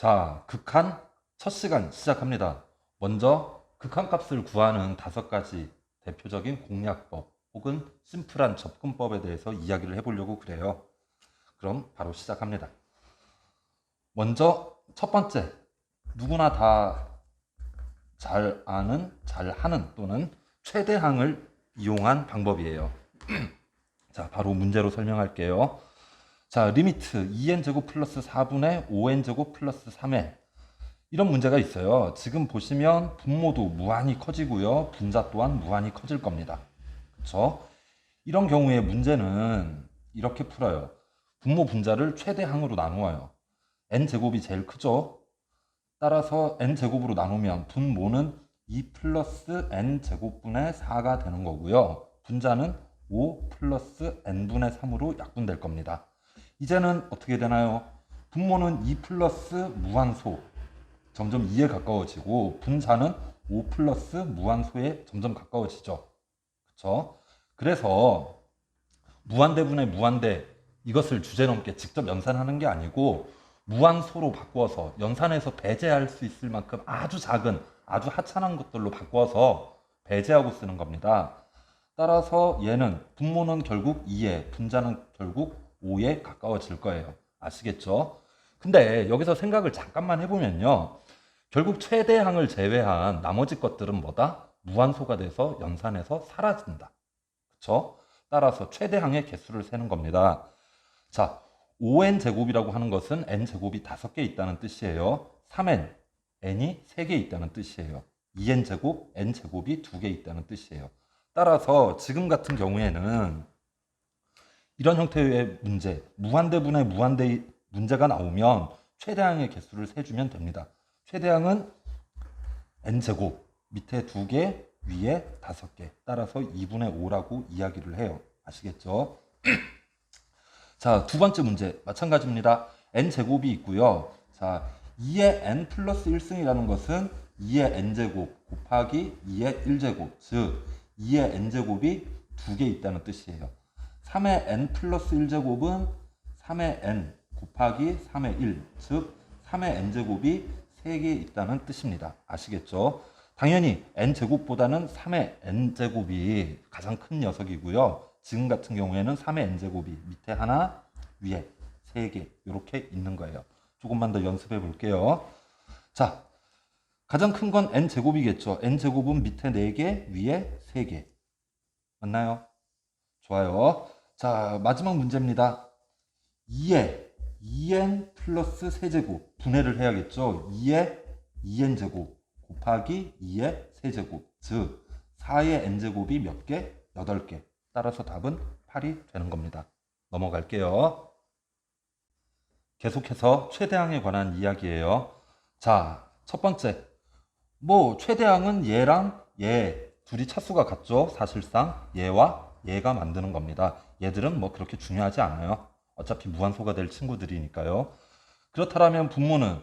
자, 극한 첫 시간 시작합니다. 먼저 극한값을 구하는 5가지 대표적인 공략법 혹은 심플한 접근법에 대해서 이야기를 해보려고 그래요. 그럼 바로 시작합니다. 먼저 첫 번째, 누구나 다 잘 아는, 잘 하는 또는 최대항을 이용한 방법이에요. 자, 바로 문제로 설명할게요. 자, 리미트 2n제곱 플러스 4분의 5n제곱 플러스 3에 이런 문제가 있어요. 지금 보시면 분모도 무한히 커지고요. 분자 또한 무한히 커질 겁니다. 그렇죠? 이런 경우에 문제는 이렇게 풀어요. 분모 분자를 최대항으로 나누어요. n제곱이 제일 크죠? 따라서 n제곱으로 나누면 분모는 2 플러스 n제곱분의 4가 되는 거고요. 분자는 5 플러스 n분의 3으로 약분될 겁니다. 이제는 어떻게 되나요? 분모는 2 플러스 무한소, 점점 2에 가까워지고 분자는 5 플러스 무한소에 점점 가까워지죠. 그렇죠? 그래서 무한대분의 무한대 이것을 주제넘게 직접 연산하는 게 아니고 무한소로 바꾸어서 연산해서 배제할 수 있을 만큼 아주 작은 아주 하찮은 것들로 바꾸어서 배제하고 쓰는 겁니다. 따라서 얘는 분모는 결국 2에 분자는 결국 5에 가까워질 거예요. 아시겠죠? 근데 여기서 생각을 잠깐만 해보면요. 결국 최대항을 제외한 나머지 것들은 뭐다? 무한소가 돼서 연산해서 사라진다. 그쵸? 따라서 최대항의 개수를 세는 겁니다. 자, 5n제곱이라고 하는 것은 n제곱이 5개 있다는 뜻이에요. 3n, n이 3개 있다는 뜻이에요. 2n제곱, n제곱이 2개 있다는 뜻이에요. 따라서 지금 같은 경우에는 이런 형태의 문제, 무한대분의 무한대 문제가 나오면 최대항의 개수를 세주면 됩니다. 최대항은 n제곱, 밑에 2개, 위에 5개. 따라서 2분의 5라고 이야기를 해요. 아시겠죠? 자, 두 번째 문제 마찬가지입니다. n제곱이 있고요. 자, 2의 n 플러스 1승이라는 것은 2의 n제곱 곱하기 2의 1제곱, 즉 2의 n제곱이 2개 있다는 뜻이에요. 3의 n 플러스 1제곱은 3의 n 곱하기 3의 1, 즉 3의 n제곱이 3개 있다는 뜻입니다. 아시겠죠? 당연히 n제곱보다는 3의 n제곱이 가장 큰 녀석이고요. 지금 같은 경우에는 3의 n제곱이 밑에 하나, 위에 3개 이렇게 있는 거예요. 조금만 더 연습해 볼게요. 자, 가장 큰 건 n제곱이겠죠. n제곱은 밑에 4개, 위에 3개. 맞나요? 좋아요. 자, 마지막 문제입니다. 2n 플러스 세제곱 분해를 해야겠죠. 2의 2n제곱 곱하기 2의 세제곱, 즉 4의 n제곱이 몇 개? 8개. 따라서 답은 8이 되는 겁니다. 넘어갈게요. 계속해서 최대항에 관한 이야기예요. 자, 첫 번째. 최대항은 얘랑 얘 둘이 차수가 같죠. 사실상 얘와 얘가 만드는 겁니다. 얘들은 그렇게 중요하지 않아요. 어차피 무한소가 될 친구들이니까요. 그렇다면 분모는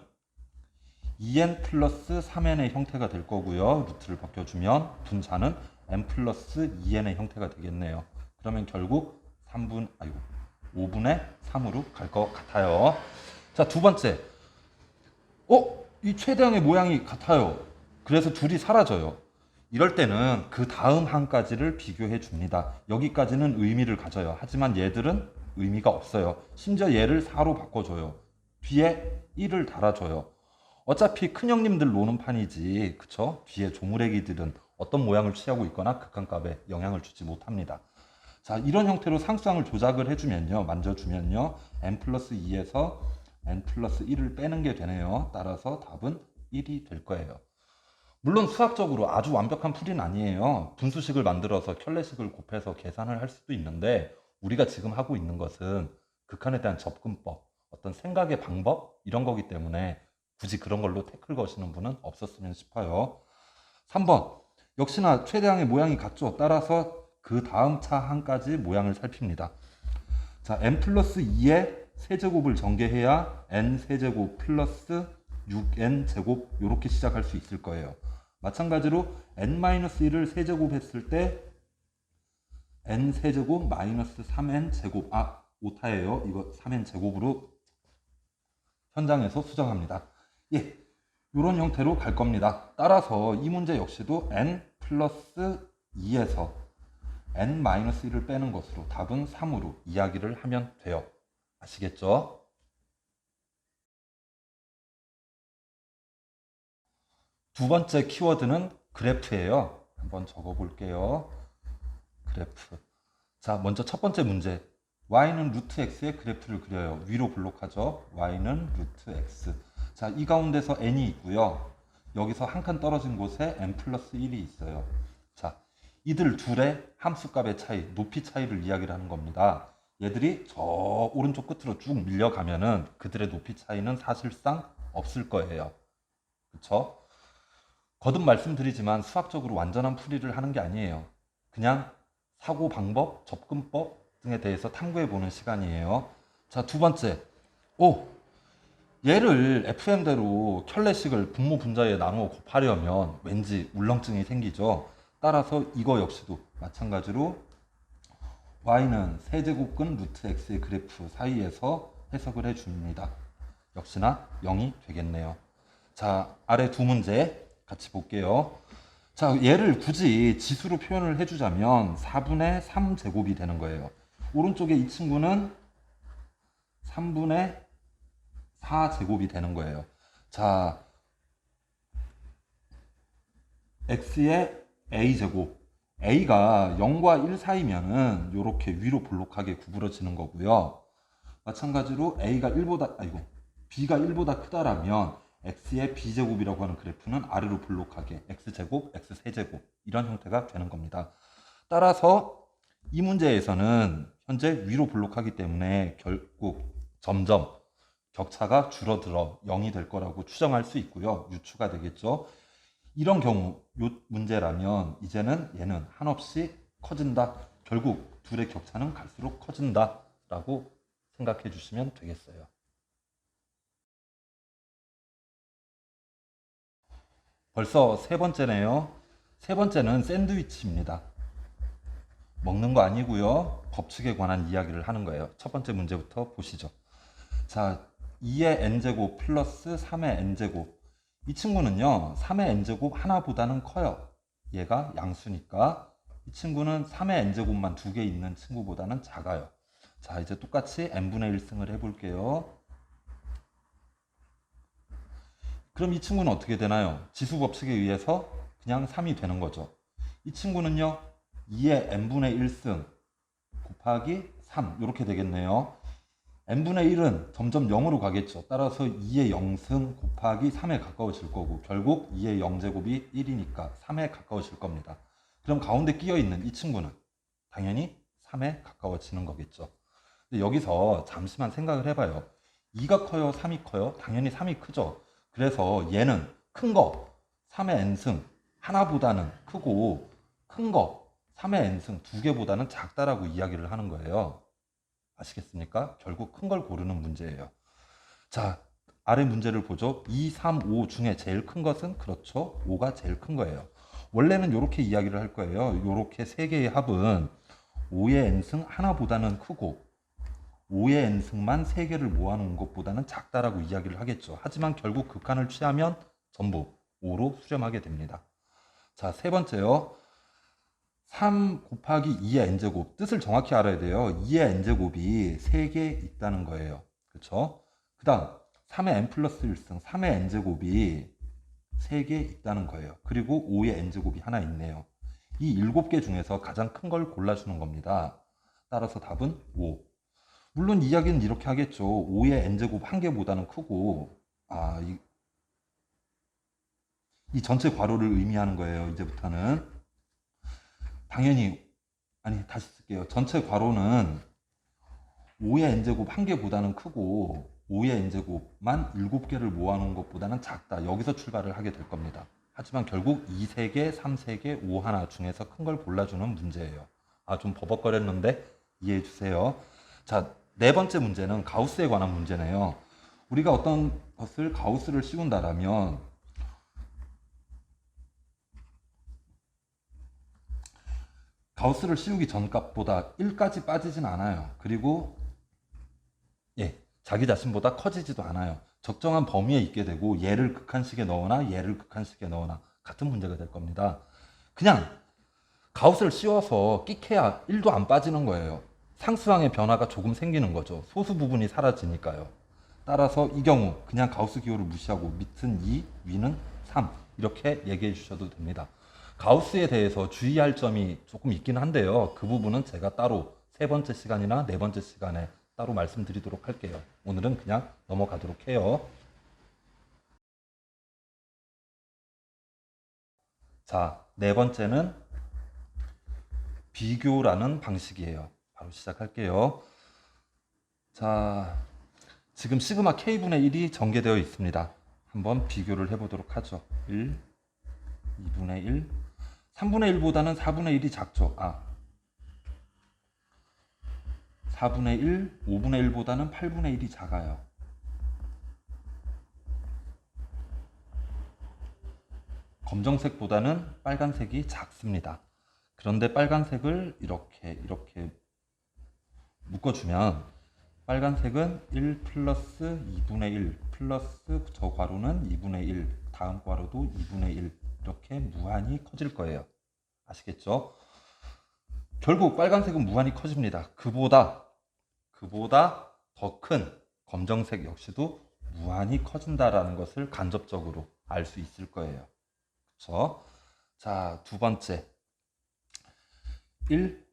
2n 플러스 3n의 형태가 될 거고요. 루트를 바꿔주면 분자는 n 플러스 2n의 형태가 되겠네요. 그러면 결국 5분의 3으로 갈 것 같아요. 자, 두 번째. 이 최대항의 모양이 같아요. 그래서 둘이 사라져요. 이럴 때는 그 다음 항까지를 비교해 줍니다. 여기까지는 의미를 가져요. 하지만 얘들은 의미가 없어요. 심지어 얘를 4로 바꿔줘요. 뒤에 1을 달아줘요. 어차피 큰형님들 노는 판이지, 그쵸? 뒤에 조물애기들은 어떤 모양을 취하고 있거나 극한값에 영향을 주지 못합니다. 자, 이런 형태로 상수항을 조작을 해주면요, 만져주면요, n 플러스 2에서 n 플러스 1을 빼는 게 되네요. 따라서 답은 1이 될 거예요. 물론 수학적으로 아주 완벽한 풀이는 아니에요. 분수식을 만들어서 켤레식을 곱해서 계산을 할 수도 있는데 우리가 지금 하고 있는 것은 극한에 대한 접근법, 어떤 생각의 방법 이런 거기 때문에 굳이 그런 걸로 태클 거시는 분은 없었으면 싶어요. 3번. 역시나 최대항의 모양이 같죠. 따라서 그 다음 차 항까지 모양을 살핍니다. 자, n 플러스 2의 세제곱을 전개해야 n 세제곱 플러스 6n 제곱 이렇게 시작할 수 있을 거예요. 마찬가지로 n-1을 세제곱했을 때 n 세제곱 마이너스 3n 제곱, 오타예요. 이거 3n 제곱으로 현장에서 수정합니다. 예, 이런 형태로 갈 겁니다. 따라서 이 문제 역시도 n 플러스 2에서 n-1을 빼는 것으로 답은 3으로 이야기를 하면 돼요. 아시겠죠? 두 번째 키워드는 그래프예요. 한번 적어 볼게요. 그래프. 자, 먼저 첫 번째 문제. y는 루트 x의 그래프를 그려요. 위로 블록하죠. y는 루트 x. 자, 이 가운데서 n이 있고요. 여기서 한 칸 떨어진 곳에 n 플러스 1이 있어요. 자, 이들 둘의 함수값의 차이, 높이 차이를 이야기를 하는 겁니다. 얘들이 저 오른쪽 끝으로 쭉 밀려가면은 그들의 높이 차이는 사실상 없을 거예요. 그쵸? 거듭 말씀드리지만 수학적으로 완전한 풀이를 하는 게 아니에요. 그냥 사고 방법, 접근법 등에 대해서 탐구해 보는 시간이에요. 자, 두 번째. 얘를 FM대로 켤레식을 분모 분자에 나누어 곱하려면 왠지 울렁증이 생기죠. 따라서 이거 역시도 마찬가지로 y는 세제곱근 루트 x의 그래프 사이에서 해석을 해줍니다. 역시나 0이 되겠네요. 자, 아래 두 문제 같이 볼게요. 자, 얘를 굳이 지수로 표현을 해주자면 4분의 3제곱이 되는 거예요. 오른쪽에 이 친구는 3분의 4제곱이 되는 거예요. 자, x의 a제곱. a가 0과 1 사이면은 이렇게 위로 볼록하게 구부러지는 거고요. 마찬가지로 b가 1보다 크다라면 x의 b제곱이라고 하는 그래프는 아래로 볼록하게 x제곱, x세제곱 이런 형태가 되는 겁니다. 따라서 이 문제에서는 현재 위로 볼록하기 때문에 결국 점점 격차가 줄어들어 0이 될 거라고 추정할 수 있고요. 유추가 되겠죠. 이런 경우 이 문제라면 이제는 얘는 한없이 커진다. 결국 둘의 격차는 갈수록 커진다 라고 생각해 주시면 되겠어요. 벌써 세 번째네요. 세 번째는 샌드위치입니다. 먹는 거 아니고요. 법칙에 관한 이야기를 하는 거예요. 첫 번째 문제부터 보시죠. 자, 2의 n제곱 플러스 3의 n제곱. 이 친구는요, 3의 n제곱 하나보다는 커요. 얘가 양수니까. 이 친구는 3의 n제곱만 2개 있는 친구보다는 작아요. 자, 이제 똑같이 n분의 1승을 해볼게요. 그럼 이 친구는 어떻게 되나요? 지수 법칙에 의해서 그냥 3이 되는 거죠. 이 친구는요, 2의 n분의 1승 곱하기 3 이렇게 되겠네요. n분의 1은 점점 0으로 가겠죠. 따라서 2의 0승 곱하기 3에 가까워질 거고 결국 2의 0제곱이 1이니까 3에 가까워질 겁니다. 그럼 가운데 끼어있는 이 친구는 당연히 3에 가까워지는 거겠죠. 근데 여기서 잠시만 생각을 해봐요. 2가 커요? 3이 커요? 당연히 3이 크죠. 그래서 얘는 큰 거 3의 n승 하나보다는 크고 큰 거 3의 n승 두 개보다는 작다라고 이야기를 하는 거예요. 아시겠습니까? 결국 큰 걸 고르는 문제예요. 자, 아래 문제를 보죠. 2, 3, 5 중에 제일 큰 것은 그렇죠. 5가 제일 큰 거예요. 원래는 이렇게 이야기를 할 거예요. 이렇게 세 개의 합은 5의 n승 하나보다는 크고 5의 n승만 3개를 모아놓은 것보다는 작다라고 이야기를 하겠죠. 하지만 결국 극한을 취하면 전부 5로 수렴하게 됩니다. 자, 세 번째요. 3 곱하기 2의 n제곱. 뜻을 정확히 알아야 돼요. 2의 n제곱이 3개 있다는 거예요. 그렇죠? 그 다음 3의 n 플러스 1승 3의 n제곱이 3개 있다는 거예요. 그리고 5의 n제곱이 하나 있네요. 이 7개 중에서 가장 큰 걸 골라주는 겁니다. 따라서 답은 5. 물론 이야기는 이렇게 하겠죠. 5의 n제곱 한 개보다는 크고 이 전체 괄호를 의미하는 거예요. 이제부터는 당연히 다시 쓸게요. 전체 괄호는 5의 n제곱 한 개보다는 크고 5의 n제곱만 7개를 모아놓은 것보다는 작다. 여기서 출발을 하게 될 겁니다. 하지만 결국 2, 3개, 3, 3개, 5 하나 중에서 큰 걸 골라주는 문제예요. 좀 버벅거렸는데 이해해 주세요. 자, 네 번째 문제는 가우스에 관한 문제네요. 우리가 어떤 것을 가우스를 씌운다라면 가우스를 씌우기 전 값보다 1까지 빠지진 않아요. 그리고 자기 자신보다 커지지도 않아요. 적정한 범위에 있게 되고 얘를 극한식에 넣거나 얘를 극한식에 넣거나 같은 문제가 될 겁니다. 그냥 가우스를 씌워서 끽해야 1도 안 빠지는 거예요. 상수항의 변화가 조금 생기는 거죠. 소수 부분이 사라지니까요. 따라서 이 경우 그냥 가우스 기호를 무시하고 밑은 2, 위는 3 이렇게 얘기해 주셔도 됩니다. 가우스에 대해서 주의할 점이 조금 있긴 한데요. 그 부분은 제가 따로 세 번째 시간이나 네 번째 시간에 따로 말씀드리도록 할게요. 오늘은 그냥 넘어가도록 해요. 자, 네 번째는 비교라는 방식이에요. 바로 시작할게요. 자, 지금 시그마 K분의 1이 전개되어 있습니다. 한번 비교를 해보도록 하죠. 1, 2분의 1, 3분의 1보다는 4분의 1이 작죠. 4분의 1, 5분의 1보다는 8분의 1이 작아요. 검정색보다는 빨간색이 작습니다. 그런데 빨간색을 이렇게 묶어주면 빨간색은 1 플러스 2분의 1 플러스 저 괄호는 2분의 1 다음 괄호도 2분의 1 이렇게 무한히 커질 거예요. 아시겠죠? 결국 빨간색은 무한히 커집니다. 그보다 더 큰 검정색 역시도 무한히 커진다라는 것을 간접적으로 알 수 있을 거예요. 그렇죠? 자, 두 번째 1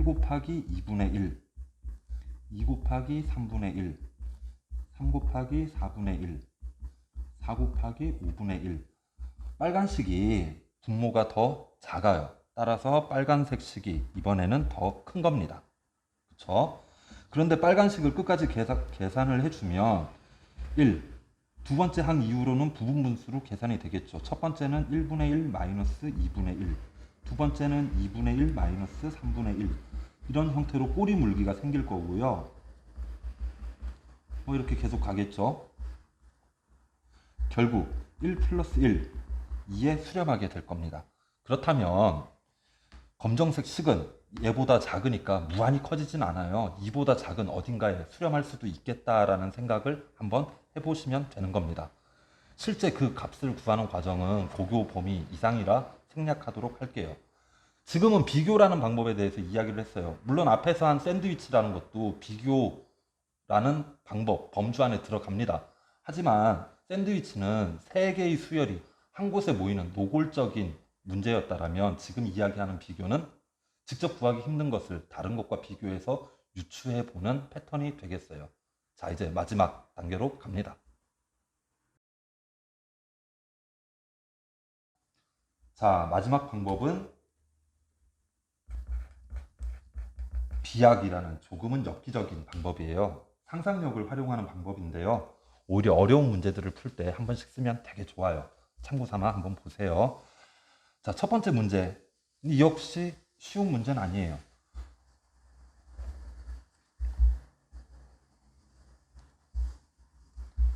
곱하기 2분의 1 2 곱하기 3분의 1 3 곱하기 4분의 1 4 곱하기 5분의 1 빨간식이 분모가 더 작아요. 따라서 빨간색 식이 이번에는 더 큰 겁니다. 그렇죠? 그런데 빨간식을 끝까지 계산을 해주면 1, 두 번째 항 이후로는 부분 분수로 계산이 되겠죠. 첫 번째는 1분의 1 마이너스 2분의 1 두 번째는 2분의 1 마이너스 3분의 1 이런 형태로 꼬리 물기가 생길 거고요. 뭐 이렇게 계속 가겠죠. 결국 1 플러스 1 2에 수렴하게 될 겁니다. 그렇다면 검정색 식은 얘보다 작으니까 무한히 커지진 않아요. 2보다 작은 어딘가에 수렴할 수도 있겠다라는 생각을 한번 해보시면 되는 겁니다. 실제 그 값을 구하는 과정은 고교 범위 이상이라 생략하도록 할게요. 지금은 비교라는 방법에 대해서 이야기를 했어요. 물론 앞에서 한 샌드위치라는 것도 비교라는 방법, 범주 안에 들어갑니다. 하지만 샌드위치는 세 개의 수열이 한 곳에 모이는 노골적인 문제였다라면 지금 이야기하는 비교는 직접 구하기 힘든 것을 다른 것과 비교해서 유추해 보는 패턴이 되겠어요. 자, 이제 마지막 단계로 갑니다. 자, 마지막 방법은 비약이라는 조금은 엽기적인 방법이에요. 상상력을 활용하는 방법인데요. 오히려 어려운 문제들을 풀 때 한 번씩 쓰면 되게 좋아요. 참고 삼아 한번 보세요. 자, 첫 번째 문제. 이 역시 쉬운 문제는 아니에요.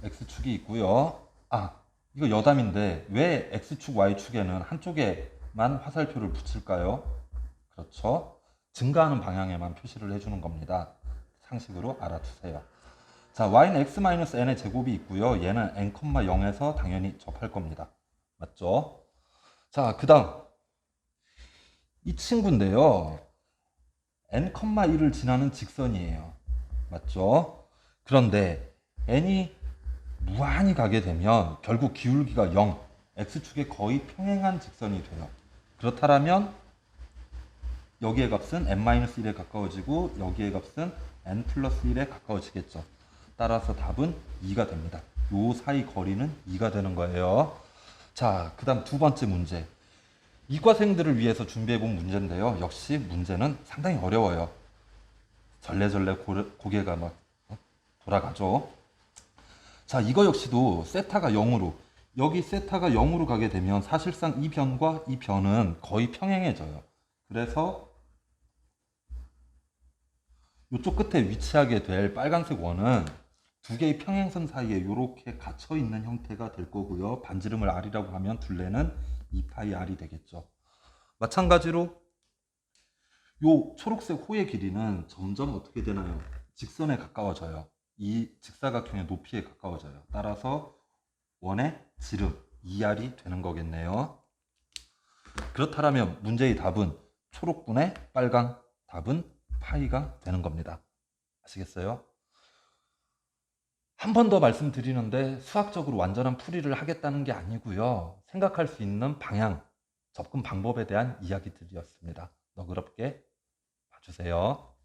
X축이 있고요. 이거 여담인데 왜 X축, Y축에는 한쪽에만 화살표를 붙일까요? 그렇죠. 증가하는 방향에만 표시를 해주는 겁니다. 상식으로 알아두세요. 자, y는 x-n의 제곱이 있고요. 얘는 n,0에서 당연히 접할 겁니다. 맞죠? 자, 그 다음 이 친구인데요. n,1을 지나는 직선이에요. 맞죠? 그런데 n이 무한히 가게 되면 결국 기울기가 0, x축에 거의 평행한 직선이 돼요. 그렇다면 여기의 값은 n-1에 가까워지고 여기의 값은 n 플러스 1에 가까워지겠죠. 따라서 답은 2가 됩니다. 요 사이 거리는 2가 되는 거예요. 자, 그 다음 두 번째 문제. 이과생들을 위해서 준비해 본 문제인데요. 역시 문제는 상당히 어려워요. 절레절레 고개가 막 돌아가죠. 자, 이거 역시도 세타가 0으로, 여기 세타가 0으로 가게 되면 사실상 이 변과 이 변은 거의 평행해져요. 그래서 이쪽 끝에 위치하게 될 빨간색 원은 두 개의 평행선 사이에 이렇게 갇혀 있는 형태가 될 거고요. 반지름을 r이라고 하면 둘레는 2파이 r이 되겠죠. 마찬가지로 요 초록색 호의 길이는 점점 어떻게 되나요? 직선에 가까워져요. 이 직사각형의 높이에 가까워져요. 따라서 원의 지름 2R이 되는 거겠네요. 그렇다면 문제의 답은 초록분의 빨강, 답은 파이가 되는 겁니다. 아시겠어요? 한 번 더 말씀드리는데 수학적으로 완전한 풀이를 하겠다는 게 아니고요. 생각할 수 있는 방향, 접근 방법에 대한 이야기들이었습니다. 너그럽게 봐주세요.